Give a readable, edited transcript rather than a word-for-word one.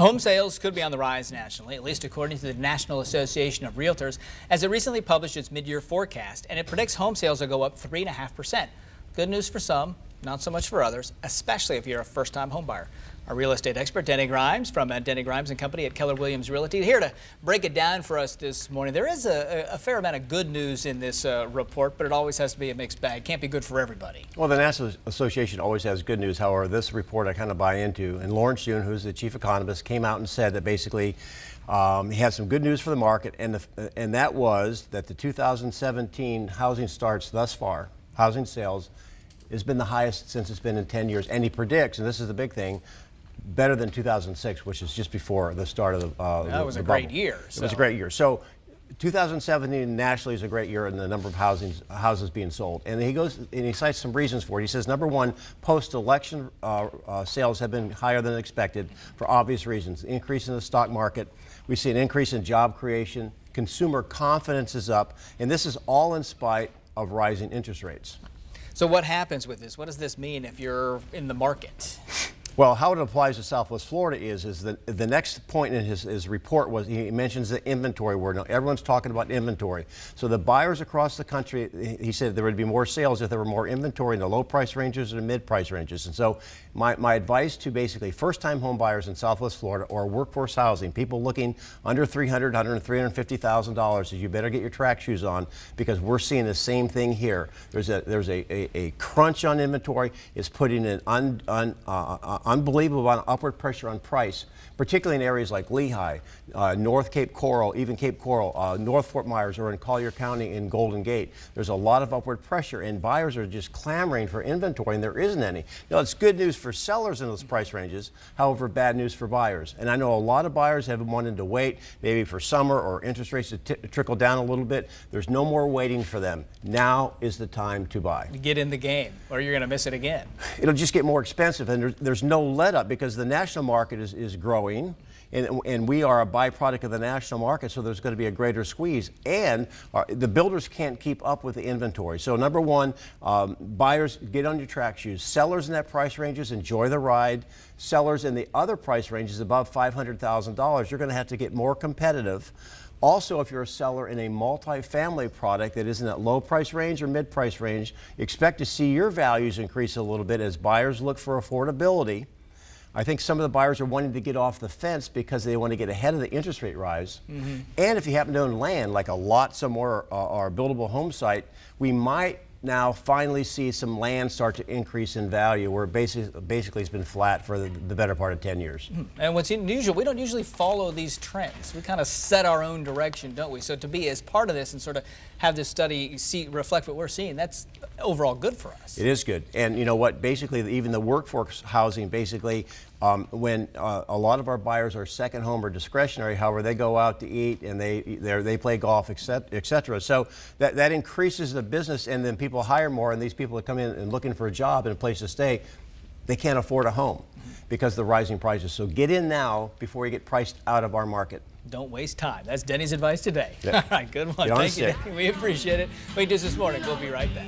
Home sales could be on the rise nationally, at least according to the National Association of Realtors, as it recently published its mid-year forecast, and it predicts home sales will go up 3.5%. Good news for some, not so much for others, especially if you're a first-time home buyer. Our real estate expert, Denny Grimes, from Denny Grimes & Company at Keller Williams Realty, here to break it down for us this morning. There is a fair amount of good news in this report, but it always has to be a mixed bag. Can't be good for everybody. Well, the National Association always has good news. However, this report I kind of buy into. And Lawrence Yun, who's the chief economist, came out and said that basically he had some good news for the market, and that was that the 2017 housing starts thus far, housing sales, has been the highest since it's been in 10 years. And he predicts, and this is the big thing, better than 2006, which is just before the start of the That was a great year. It was a great year. So 2017 nationally is a great year in the number of houses being sold. And he goes and he cites some reasons for it. He says, number one, post-election sales have been higher than expected for obvious reasons. Increase in the stock market. We see an increase in job creation. Consumer confidence is up. And this is all in spite of rising interest rates. So what happens with this? What does this mean if you're in the market? Well, how it applies to Southwest Florida is that the next point in his report was he mentions the inventory word. Now, everyone's talking about inventory. So the buyers across the country, he said there would be more sales if there were more inventory in the low price ranges or the mid price ranges. And so my advice to basically first-time home buyers in Southwest Florida or workforce housing, people looking under $300,000, $350,000, is you better get your track shoes on, because we're seeing the same thing here. There's a crunch on inventory. It's putting an unbelievable amount of upward pressure on price, particularly in areas like Lehigh, North Cape Coral, even Cape Coral, North Fort Myers, or in Collier County in Golden Gate. There's a lot of upward pressure, and buyers are just clamoring for inventory, and there isn't any. Now, it's good news for sellers in those price ranges, however, bad news for buyers. And I know a lot of buyers have wanted to wait, maybe for summer or interest rates to trickle down a little bit. There's no more waiting for them. Now is the time to buy. Get in the game, or you're going to miss it again. It'll just get more expensive, and there's no let up, because the national market is growing, and we are a byproduct of the national market, so there's going to be a greater squeeze, and the builders can't keep up with the inventory. So number one, buyers, get on your track shoes. Sellers in that price ranges, enjoy the ride. Sellers in the other price ranges above $500,000, you're going to have to get more competitive. Also, if you're a seller in a multi-family product that is in that low price range or mid price range, expect to see your values increase a little bit as buyers look for affordability. I think some of the buyers are wanting to get off the fence because they want to get ahead of the interest rate rise. And if you happen to own land, like a lot somewhere or a buildable home site, we might now finally see some land start to increase in value, where basically it's been flat for the better part of 10 years. And what's unusual, we don't usually follow these trends. We kind of set our own direction, don't we? So to be as part of this and sort of have this study reflect what we're seeing, that's overall good for us. It is good. And you know what, basically even the workforce housing, basically when a lot of our buyers are second home or discretionary, however, they go out to eat and they play golf, et cetera. So that increases the business, and then people hire more, and these people that come in and looking for a job and a place to stay, they can't afford a home because of the rising prices. So get in now before you get priced out of our market. Don't waste time. That's Denny's advice today. Yeah. All right, good one. Thank you, Denny. We appreciate it. We do this morning. We'll be right back.